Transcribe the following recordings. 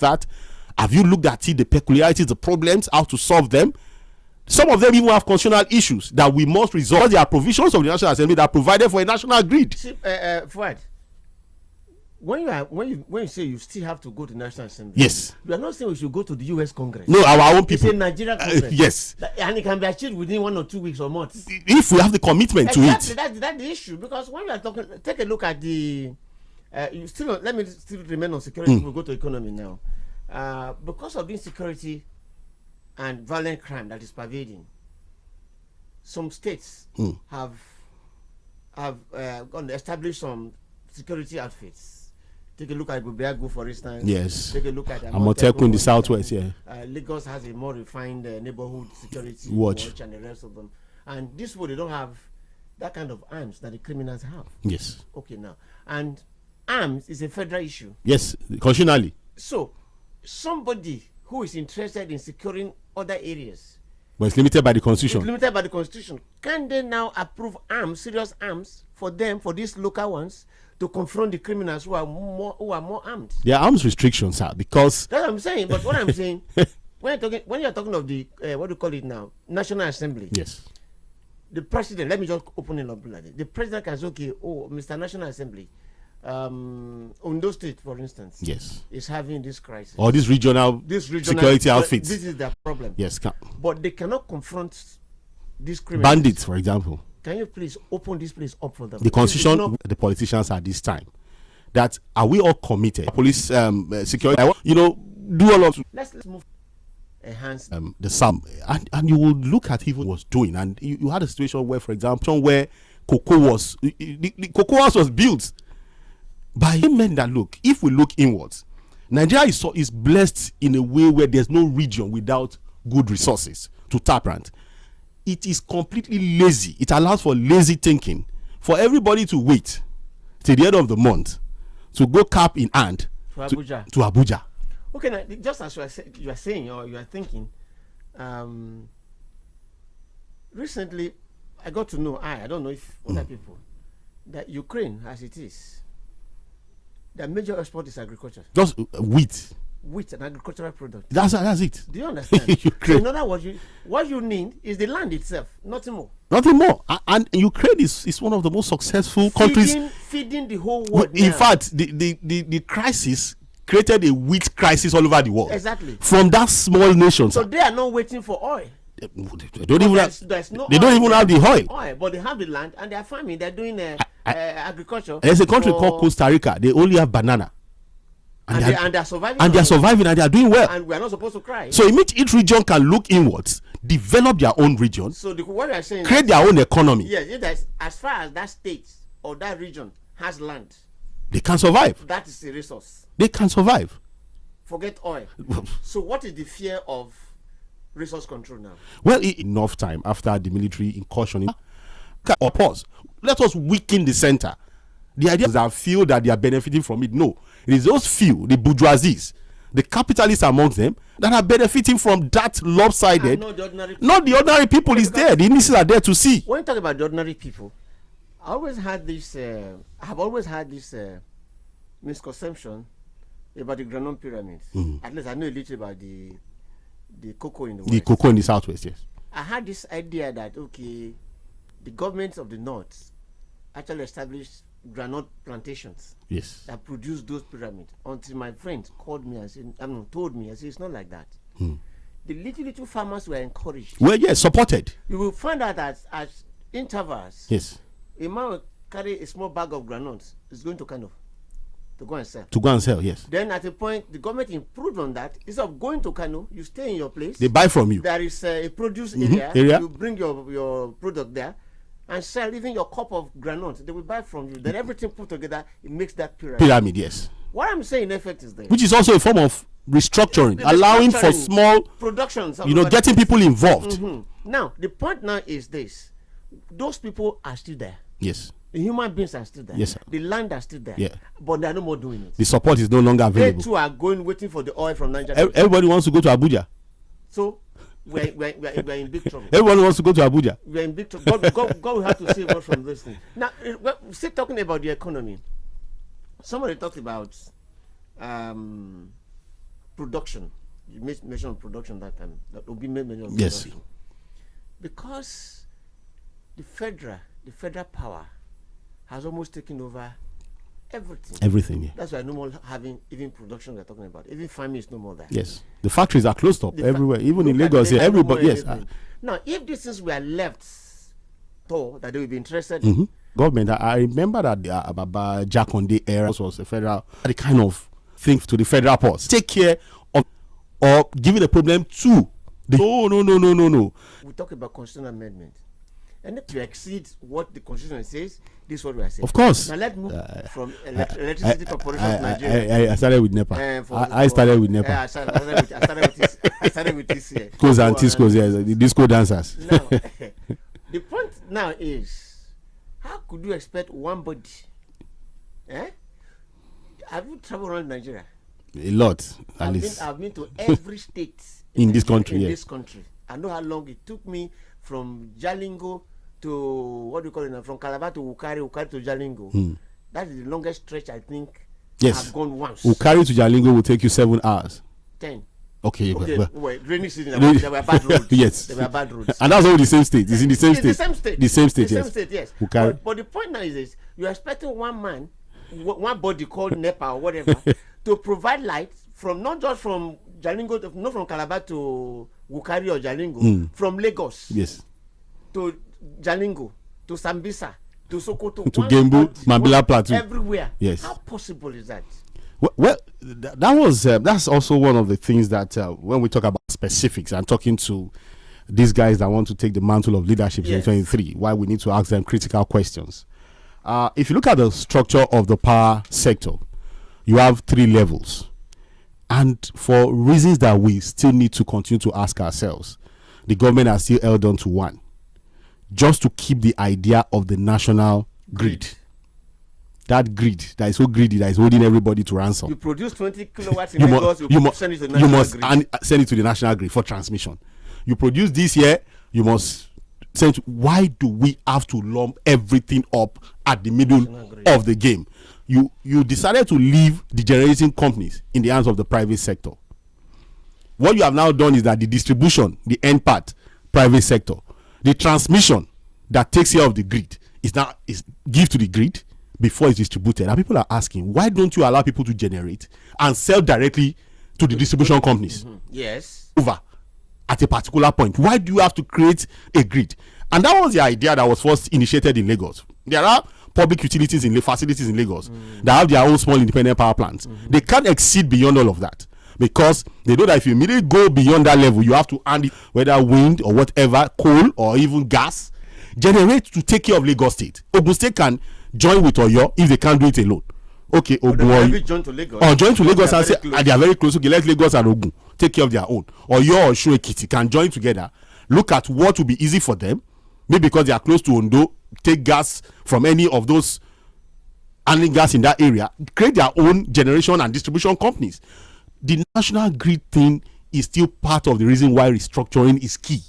that? Have you looked at it, the peculiarities, the problems, how to solve them? Some of them even have constitutional issues that we must resolve. There are provisions of the National Assembly that are provided for a national grid. See, Fuad, when you say you still have to go to the National Assembly, yes, you are not saying we should go to the U.S. Congress. No, our own people. It's a Nigerian Congress. Yes, and it can be achieved within 1 or 2 weeks or months. If we have the commitment to it. That's the issue. Because when you are talking, take a look at the. Let me still remain on security. We'll go to economy now. Because of the insecurity and violent crime that is pervading, some states have established some security outfits. Take a look at Bubiagu, for instance. Yes. Take a look at Amotekun in the southwest. Yeah. Lagos has a more refined neighborhood security watch and the rest of them. And this way, they don't have that kind of arms that the criminals have. Yes. Okay, now. And arms is a federal issue. Yes, constitutionally. So, somebody who is interested in securing other areas, but it's limited by the constitution. It's limited by the constitution. Can they now approve arms, serious arms, for them, for these local ones, to confront the criminals who are more armed? There are arms restrictions, sir, because that's what I'm saying. But what I'm saying, when you're talking of the what do you call it now, National Assembly? Yes. The president. Let me just open it up like this. The president can say, okay, Mr. National Assembly, Ondo State, for instance, yes, is having this crisis, or this regional security outfits. This is their problem. Yes, but they cannot confront these criminals. Bandits, for example. Can you please open this place up for them? The constitution, the politicians at this time, that are we all committed? Police, security, do all of. Let's move. Enhance the sum, and you will look at even was doing, and you had a situation where, for example, where Cocoa was, the Cocoa House was built by men that look. If we look inwards, Nigeria is blessed in a way where there's no region without good resources to tap around. It is completely lazy. It allows for lazy thinking, for everybody to wait till the end of the month to go cap in hand to Abuja. To Abuja. Okay, now, just as you are saying or you are thinking, recently I got to know, I don't know if other people, that Ukraine, as it is, their major export is agriculture. Just wheat. Wheat and agricultural product. That's it. Do you understand? So in other words, what you need is the land itself, nothing more. Nothing more. And Ukraine is one of the most successful countries. Feeding the whole world. In fact, the crisis created a wheat crisis all over the world. Exactly. From that small nation. So they are not waiting for oil. They don't even have the oil. But they have the land and they are farming. They're doing agriculture. There's a country called Costa Rica. They only have banana. And they're surviving. And they're surviving and they are doing well. And we are not supposed to cry. So each region can look inwards, develop their own region. So what you are saying, create their own economy. Yes, as far as that state or that region has land, they can survive. That is a resource. They can survive. Forget oil. So what is the fear of resource control now? Well, enough time after the military incursion. Or pause. Let us weaken the center. The idea is that feel that they are benefiting from it. No. It is those few, the bourgeoisies, the capitalists amongst them, that are benefiting from that lopsided. Not the ordinary people is there. The indices are there to see. When you talk about the ordinary people, I have always had this misconception about the Granon pyramids. At least I know a little about the cocoa in the west. The cocoa in the southwest, yes. I had this idea that, okay, the governments of the north actually established granite plantations, yes, that produce those pyramids, until my friend called me and said, told me, I said, it's not like that. The little farmers were encouraged. Well, yes, supported. You will find out that at intervals, yes, a man will carry a small bag of granules. Is going to go and sell. To go and sell, yes. Then at a point, the government improved on that. Instead of going to Kano, you stay in your place. They buy from you. There is a produce area. You bring your product there and sell even your cup of granite. They will buy from you. Then everything put together, it makes that pyramid. Yes. What I'm saying, in effect, is there. Which is also a form of restructuring, allowing for small productions. Getting people involved. Now, the point now is this. Those people are still there. Yes. The human beings are still there. Yes, sir. The land are still there. Yeah. But they are no more doing it. The support is no longer available. They too are waiting for the oil from Nigeria. Everybody wants to go to Abuja. So, we're in big trouble. Everyone wants to go to Abuja. We're in big trouble. God will have to save us from this thing. Now, still talking about the economy. Somebody talked about production. You made mention of production that time. That Obi made mention of Yes. production. Because the federal power has almost taken over everything. Everything. Yeah. That's why no more having even production we're talking about. Even farming is no more there. Yes. The factories are closed up everywhere, even in Look at Lagos. the Yeah, data, no more everybody. Yes. anything. Now, if these things were left, that they will be interested Mhm. Government. I remember that the Baba Jakonde era was a federal, the kind of thing to the federal ports. Take care of or giving the problem to the. No. we talk about constitutional amendment. And if you exceed what the constitution says, this is what we are saying. Of course. Now let's move from Electricity Corporation of Nigeria. I started with NEPA. I started with NEPA. I started with this here. Discos and Tiscos, yes, the disco dancers. Now, the point now is, how could you expect one body? Have you traveled around Nigeria? A lot, at least. I've been to every state In this country, In yeah. this country, I know how long it took me from Jalingo to what do you call it now? From Calabar to Ukari to Jalingo. That is the longest stretch I think. Yes. I've gone once. Ukari to Jalingo will take you 7 hours. 10. Okay, Wait, rainy season, there were bad roads. Yes. There were bad roads. And that's all the same state. It's in the same It's state. the same state. The same state, The yes. same state, yes. Ukari. But the point now is this: you're expecting one man, one body called NEPA or whatever, to provide light from not just from Jalingo, not from Calabar to Ukari or Jalingo, from Lagos Yes. to Jalingo to Sambisa to Sokoto To one Gembu, body, Mambila Plateau. everywhere. Yes. How possible is that? Well, that was that's also one of the things that when we talk about specifics and talking to these guys that want to take the mantle of leadership in Yes. 2023, why we need to ask them critical questions. If you look at the structure of the power sector, you have 3 levels, and for reasons that we still need to continue to ask ourselves, the government has still held on to one, just to keep the idea of the national grid. That grid that is so greedy that is holding everybody to ransom. You produce 20 kilowatts in You Lagos, must, you must, send it to the you national must grid. send it to the national grid for transmission. You produce this here, you must send. Why do we have to lump everything up at the middle of the game? You decided to leave the generating companies in the hands of the private sector. What you have now done is that the distribution, the end part, private sector, the transmission that takes care of the grid is give to the grid before it's distributed. And people are asking, why don't you allow people to generate and sell directly to the distribution companies? Yes. Over at a particular point. Why do you have to create a grid? And that was the idea that was first initiated in Lagos. There are public utilities in facilities in Lagos that have their own small independent power plants. They can't exceed beyond all of that, because they know that if you immediately go beyond that level, you have to hand it, whether wind or whatever, coal or even gas, generate to take care of Lagos State. Ogun State can join with Oyo if they can't do it alone. Okay, Ogun Join to Lagos. or join to Lagos and say close. they are very close. Okay, let Lagos and Ogun take care of their own. Oyo or Osun Ekiti can join together. Look at what will be easy for them. Maybe because they are close to Ondo, take gas from any of those handling gas in that area, create their own generation and distribution companies. The national grid thing is still part of the reason why restructuring is key.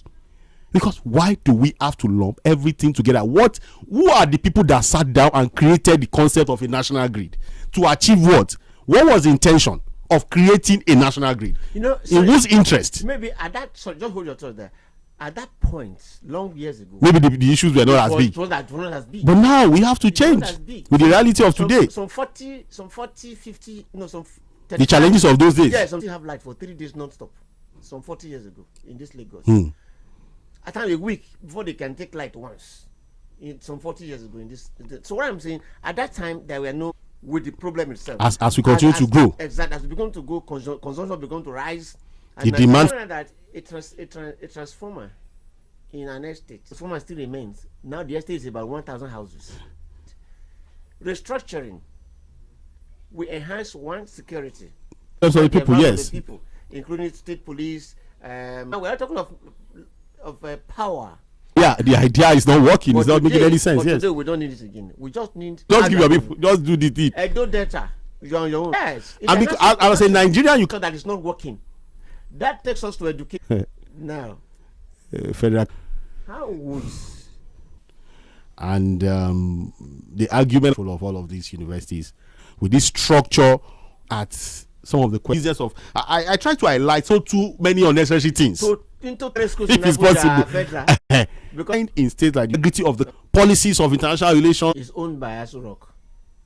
Because why do we have to lump everything together? Who are the people that sat down and created the concept of a national grid to achieve what? What was the intention of creating a national grid? You know, in whose interest? Maybe at that, so just hold your thought there. At that point, long years ago, Maybe the issues were not as big. it was not as big. But now we have to change as big. with the reality of today. Some 40, 50, no, some 35. The challenges of those days. Yeah, some have light for 3 days non-stop. Some 40 years ago in this Lagos. At time a week before they can take light once. Some 40 years ago in this. So what I'm saying, at that time there were no with the problem itself. As we continue to grow. Exactly. As we begin to go, consumption began to rise. The demand. That a transformer in an estate. Transformer still remains. Now the estate is about 1,000 houses. Restructuring. We enhance one security. So the people, environment yes. of the people, including state police. Now we are talking of power. Yeah, the idea is not working. It's not making any sense. Yes. Today we don't need it again. We just need. Just give your people. Just do the thing. Edo data. You're on your own. Yes. And because I was saying Nigeria, you that is not working. That takes us to educate. Now, federal. how would and the argument of all of these universities with this structure at some of the questions of I try to highlight so too many unnecessary things. So into schools if it's possible, because in states like the integrity of the policies of international relations is owned by Aso Rock.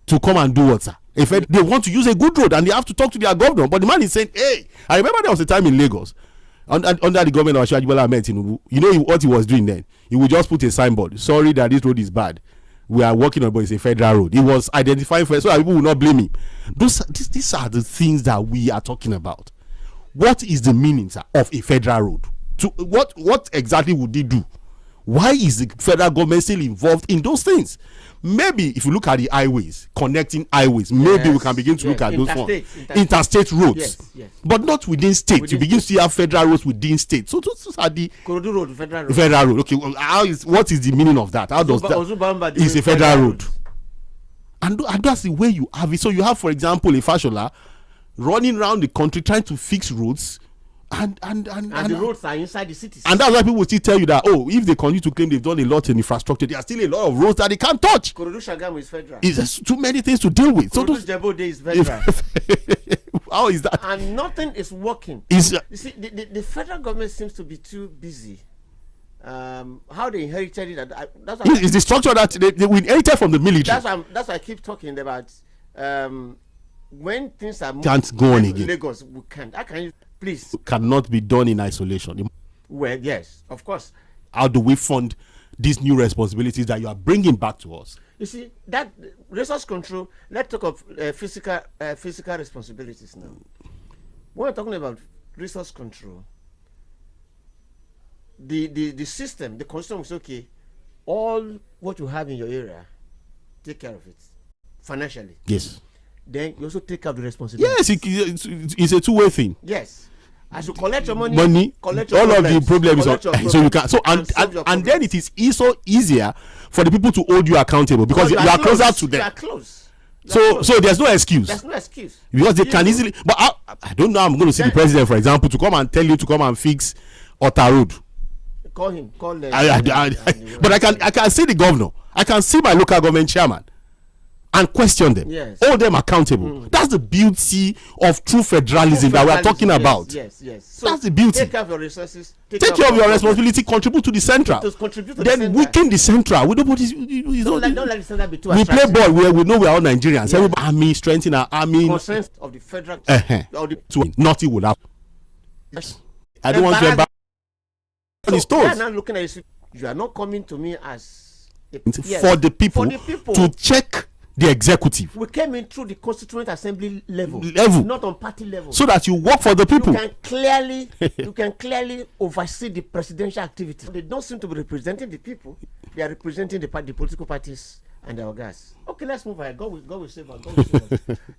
To come and do what, sir? If they want to use a good road and they have to talk to their governor, but the man is saying, "Hey, I remember there was a time in Lagos under the government of Asiwaju Bola Ahmed Tinubu. You know what he was doing then? He would just put a signboard. Sorry that this road is bad. We are working on it, but it's a federal road. He was identifying first so that people will not blame him. These are the things that we are talking about. What is the meaning, sir, of a federal road? To what exactly would they do? Why is the federal government still involved in those things? Maybe if you look at the highways, connecting highways, maybe we can begin to look at those ones. Interstate roads. Yes. But not within states. You begin to see have federal roads within states. So those are the Korodu Road, federal road. Federal road. Okay, well, what is the meaning of that? How does that? It's a federal road. And that's the way you have it. So you have, for example, a Fashola running around the country trying to fix roads. And the roads are inside the cities. And that's why people still tell you that, if they continue to claim they've done a lot in infrastructure, there are still a lot of roads that they can't touch. Korodu Shagamu is federal. It's too many things to deal with. Korodu Jebode is federal. How is that? And nothing is working. You see, the federal government seems to be too busy. How they inherited it. That's it's the structure that they inherited from the military. That's why I keep talking about. When things are can't go on again. Lagos, we can't. How can you please? Cannot be done in isolation. Well, yes, of course. How do we fund these new responsibilities that you are bringing back to us? You see, that resource control. Let's talk of physical responsibilities now. When we're talking about resource control, the system, the constitution is okay. All what you have in your area, take care of it financially. Yes. Then you also take care of the responsibility. Yes, it's a two-way thing. Yes, as you collect your money, collect your all problems, of the problems so you can and then it is so easier for the people to hold you accountable because you are closer to them. You are close. So there's no excuse. There's no excuse because they can easily. But I don't know. I'm going to see the president, for example, to come and tell you to come and fix Ota Road. Call him. Call them. But I can see the governor. I can see my local government chairman. And question them, hold them accountable. That's the beauty of true federalism that we are talking about. Yes. So that's the beauty. Take care of your resources. Take care of your responsibility. Contribute to the central. Then weaken the central. We don't let the central be too attractive. We play ball. We know we are all Nigerians. Yes. Army, strengthen our army. Concerns of the federal. Nothing will happen. Yes. I don't want to embarrass on his toes. You are not looking at it. You are not coming to me as for the people to check the executive. We came in through the constituent assembly level, not on party level, so that you work for the people. You can clearly oversee the presidential activity. They don't seem to be representing the people. They are representing the political parties and their organs. Okay, let's move ahead. God will save us.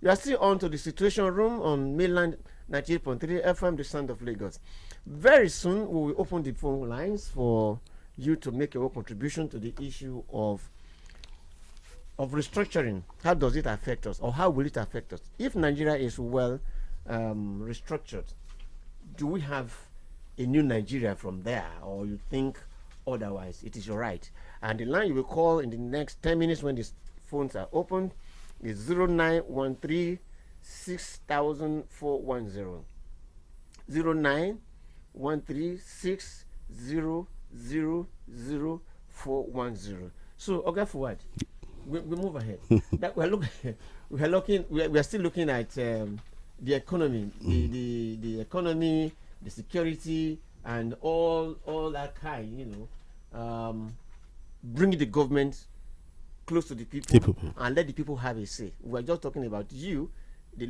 You are still on to the Situation Room on mainland 98.3 FM, the sound of Lagos. Very soon we will open the phone lines for you to make your contribution to the issue of restructuring. How does it affect us, or how will it affect us? If Nigeria is well restructured, do we have a new Nigeria from there, or you think otherwise? It is your right. And the line you will call in the next 10 minutes when the phones are open is 0913 6410. 0913 600410. So, okay, forward. We move ahead. We are still looking at the economy, the economy, the security, and all that kind. Bring the government close to the people and let the people have a say. We are just talking about you, the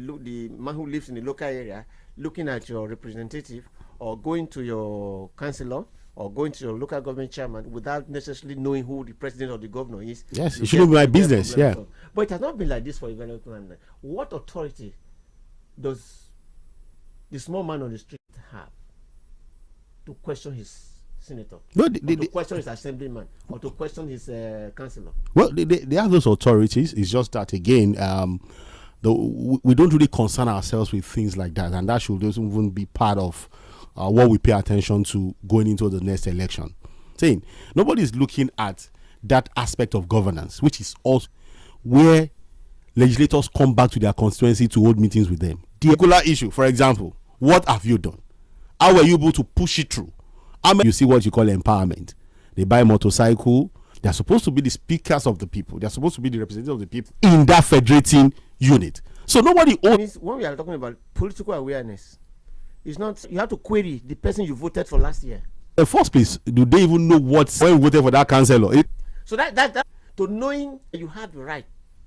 man who lives in the local area, looking at your representative or going to your councillor or going to your local government chairman without necessarily knowing who the president or the governor is. Yes, it shouldn't be my business. Yeah. But it has not been like this for a very long time. What authority does the small man on the street have to question his senator, to question his assemblyman, or to question his councillor? Well, they have those authorities. It's just that, again, we don't really concern ourselves with things like that, and that should even be part of what we pay attention to going into the next election. Saying nobody's looking at that aspect of governance, which is also where legislators come back to their constituency to hold meetings with them. the regular issue, for example, what have you done? How were you able to push it through? You see what you call empowerment. They buy motorcycle. They're supposed to be the speakers of the people. They're supposed to be the representatives of the people in that federating unit. So nobody owns. When we are talking about political awareness, it's not, you have to query the person you voted for last year. In the first place, do they even know when we voted for that councillor? So that to knowing you have the right.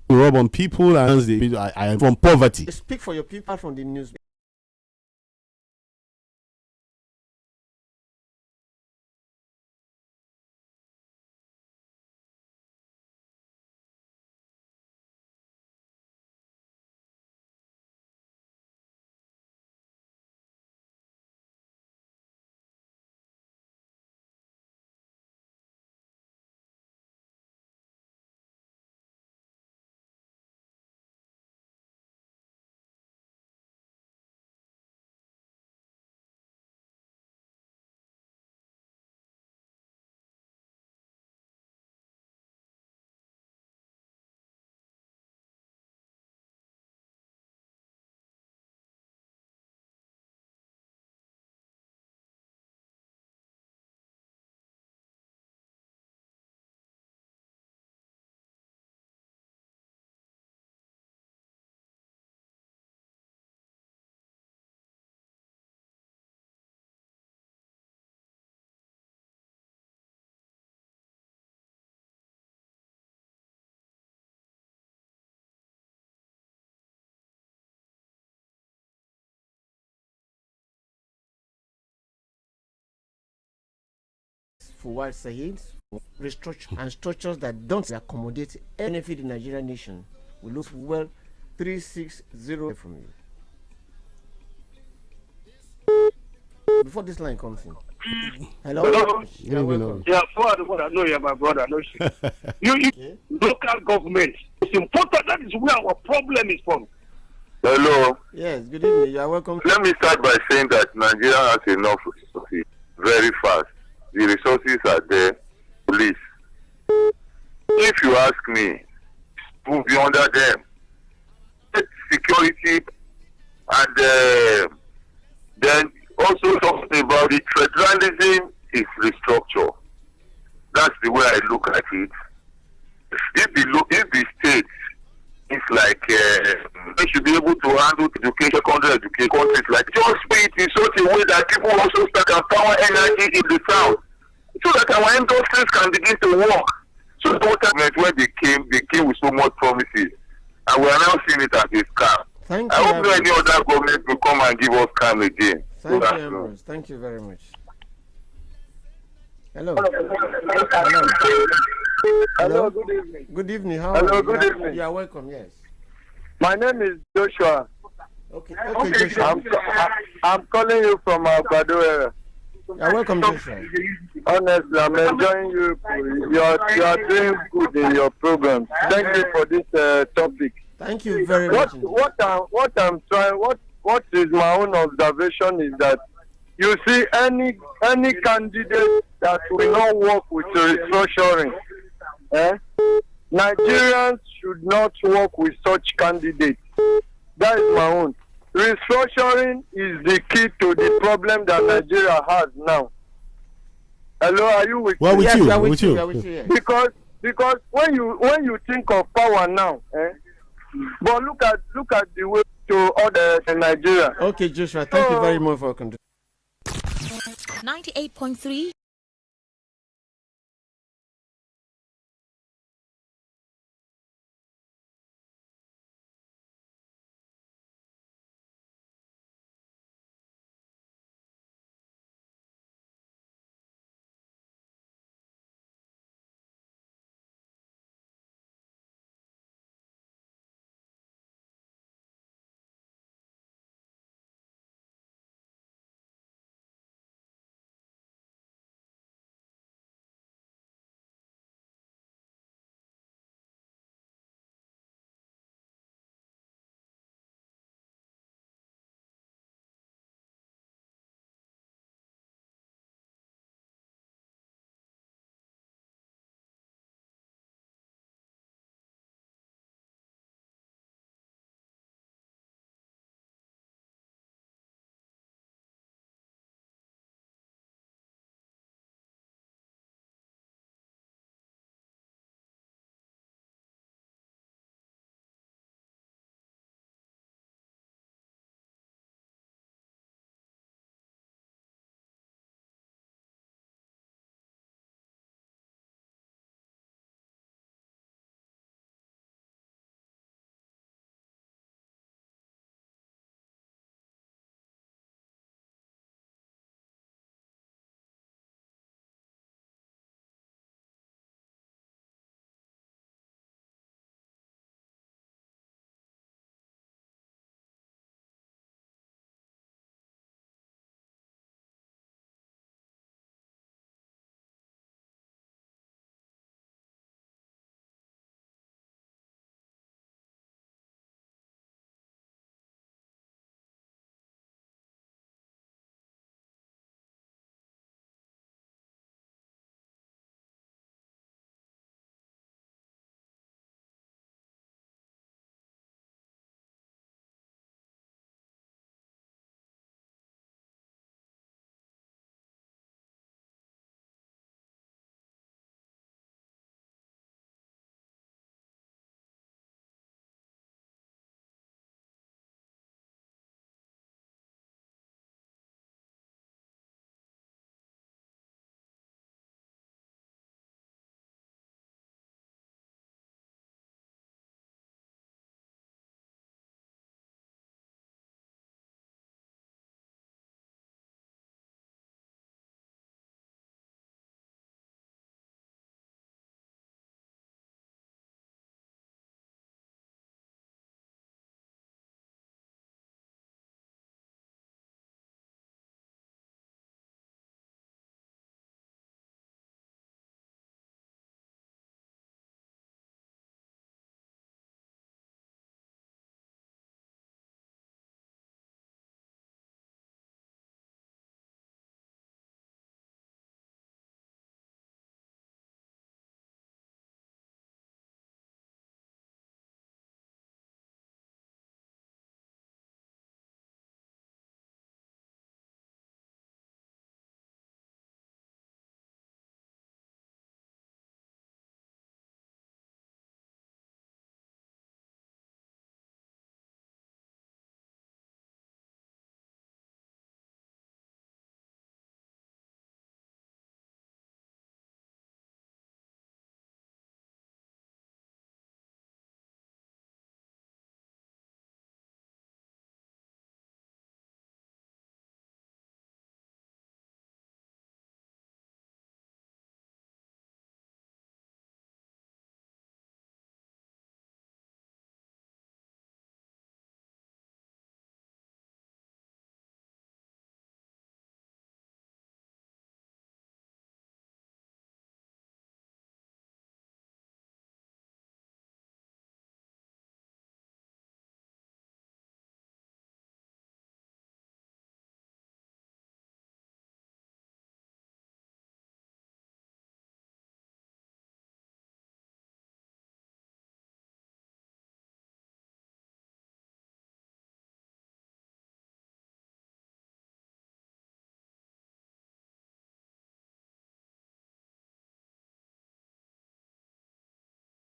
Rub on people and I am from poverty. You speak for your people from the news. For what Said, restructure and structures that don't accommodate benefit the Nigerian nation. We look well 360 from you. Before this line comes in. Hello? Hello? You're welcome. Yeah, for the one I know you're my brother. No, you Okay. local government. It's important. That is where our problem is from. Hello. Yes, good evening. You are welcome. Let me start by saying that Nigeria has enough resources very fast. The resources are there. Police. If you ask me, move beyond them. Security and then also talking about the federalism is restructure. That's the way I look at it. If the state is like they should be able to handle education, secondary education, countries like just put it in such a way that people also start empower energy in the south, so that our industries can begin to work. So when they came with so much promises, and we are now seeing it as a scam. Thank I you. hope no any other government will come and give us scam again. Thank So you, Ambrose. Thank you very much. Hello. Hello, good evening. Good evening. How Hello, are you? good evening. You are welcome, yes. My name is Joshua. Okay, Joshua. I'm calling you from Agbado area. You are welcome, Joshua. Honestly, I'm enjoying you. You are doing good in your program. Thank you for this topic. Thank you very much. What is my own observation is that you see any candidate that will not work with restructuring, Nigerians should not work with such candidates. That is my own. Restructuring is the key to the problem that Nigeria has now. Hello, are you with Well, me? with Yes, you, we are with with you. you. We are with you, yes. Because when you think of power now, but look at the way to other in Nigeria. Okay, Joshua, thank you very much for your contribution. 98.3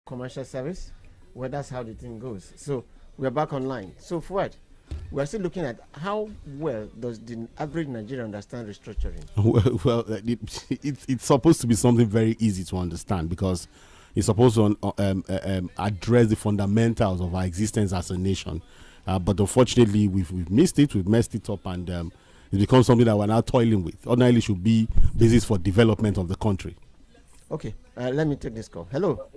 commercial service. Well, that's how the thing goes. So we're back online. So Fuad, we're still looking at how well does the average Nigerian understand restructuring? Well, it's supposed to be something very easy to understand because it's supposed to address the fundamentals of our existence as a nation. But unfortunately, we've missed it. We've messed it up, and it's become something that we're now toiling with. Ordinarily, should be basis for development of the country. Okay, let me take this call. Hello.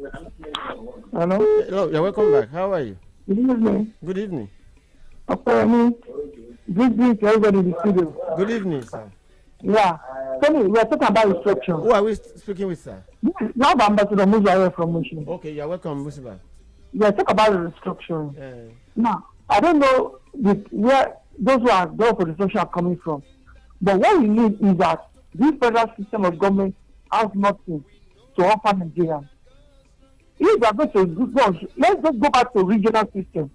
Hello. Hello. You're welcome back. How are you? Good evening. Good evening. Good evening to everybody in the studio. Good evening, sir. Yeah. Tell me, we are talking about instruction. Who are we speaking with, sir? Now the Ambassador Musa from Mushin. Okay, you're welcome, Musiba. We are talking about restructuring. Now, I don't know where those who are there for restructuring are coming from. But what we need is that this federal system of government has nothing to offer Nigerians. If we are going to go, let's just go back to regional system.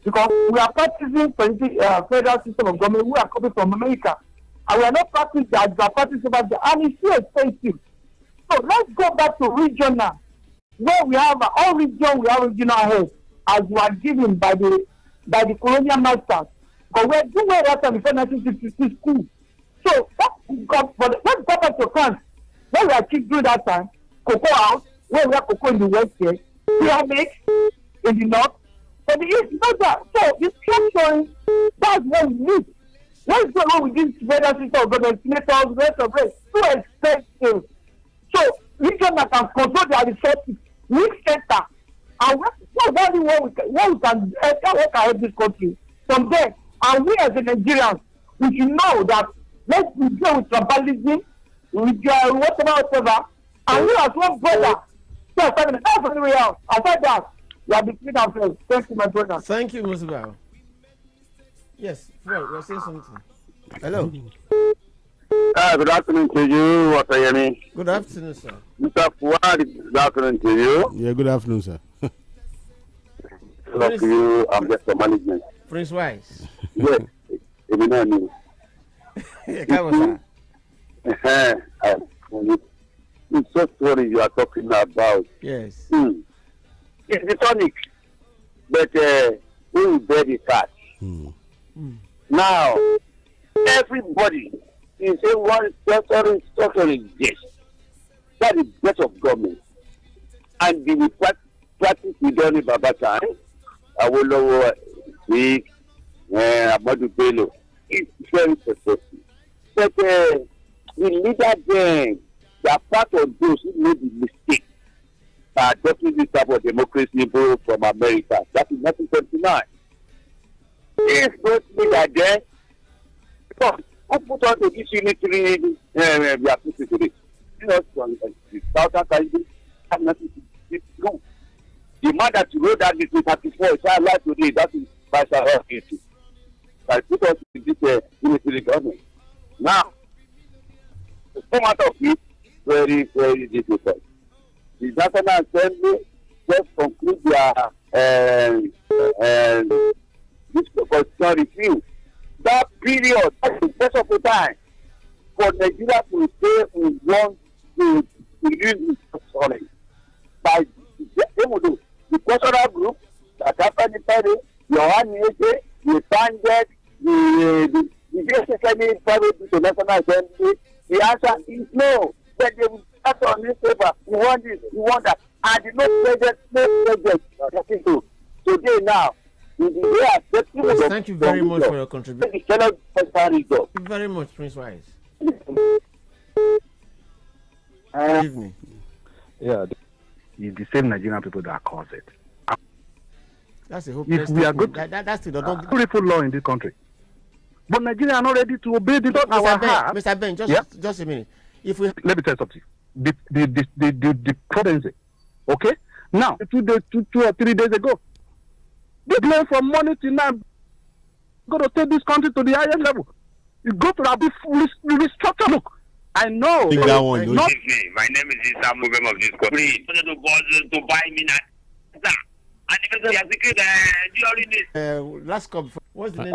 Because we are practicing federal system of government. We are coming from America. And we are not practicing that. We are practicing over there. And it's too expensive. So let's go back to regional. Where we have all region, we have regional heads. As we are given by the colonial masters. But we are doing that before 1966 school. So let's go back to France. Where we achieved during that time. Cocoa House. Where we have cocoa in the west here. Pyramid in the north. But the east, not that. So the structuring, that's what we need. What is going on with this federal system of government, senators, rest of it? Too expensive. So regional can control their resources, weak center. And what we can help this country from there. And we as a Nigerians, we should know that let's deal with tribalism, with whatever. And we as one brother, that's the way out. Aside that, we are between ourselves. Thank you, my brother. Thank you, Musiba. Yes, well, you're saying something. Hello. Good afternoon to you, Watayemi. Good afternoon, sir. Mr. Fuad, good afternoon to you. Yeah, good afternoon, sir. Good afternoon to you. I'm just the management. Prince Wise. Yes, you know me. Come on, sir. It's just what you are talking about. Yes. It's the tonic, but we will bear the cat. Now, everybody is saying one structuring this. That is best of government. And the practice we done in Babatan, Awolowo, Week, Amadu Bello, it's very successful. But the leader then, they are part of those who made the mistake by adopting this type of democracy from America. That is 1979. If those leaders there, because who put on to this unitary we are putting today? You know, the Southern country have nothing to do. The man that wrote that in 1934 is alive today. That is Vice President. I put us in this unitary government. Now, to come out of it, very, very difficult. The National Assembly just conclude their this constitutional review. That period, that's the best of the time for Nigeria to say we want to use restructuring. By the cultural group, the Company Party, the ONEA, the Standard, the JSSME private National Assembly, the answer is no. When they will start on newspaper, we want this, we want that. And no project. Today now, thank you very much for your contribution. Thank you very much, Prince Wise. Good evening. Yeah, it's the same Nigerian people that cause it. That's a hope. If we are good, that's the beautiful law in this country. But Nigeria are not ready to obey the law. Mr. Ben, just a minute. If we let me tell you something. The presidency, okay? Now, 2 or 3 days ago, they blame from morning till night. Going to take this country to the highest level. You go to the restructure. Look, I know. Think that one. Good evening. My name is Isa Mubem of this country. To buy me now. And even last call. What's the name?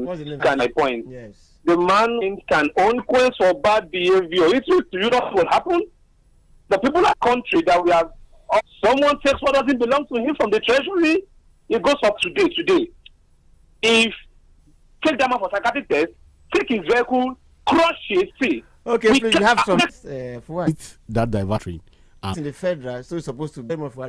What's the name? Can I point? Yes. The man can own quest for bad behavior. It will, you know what will happen? The people of the country that we have or someone takes what doesn't belong to him from the treasury, it goes up today. If take that man for psychiatric test, take his vehicle, crush it, see. Okay, please, you have some for what? That diverting. In the federal, so it's supposed to be more for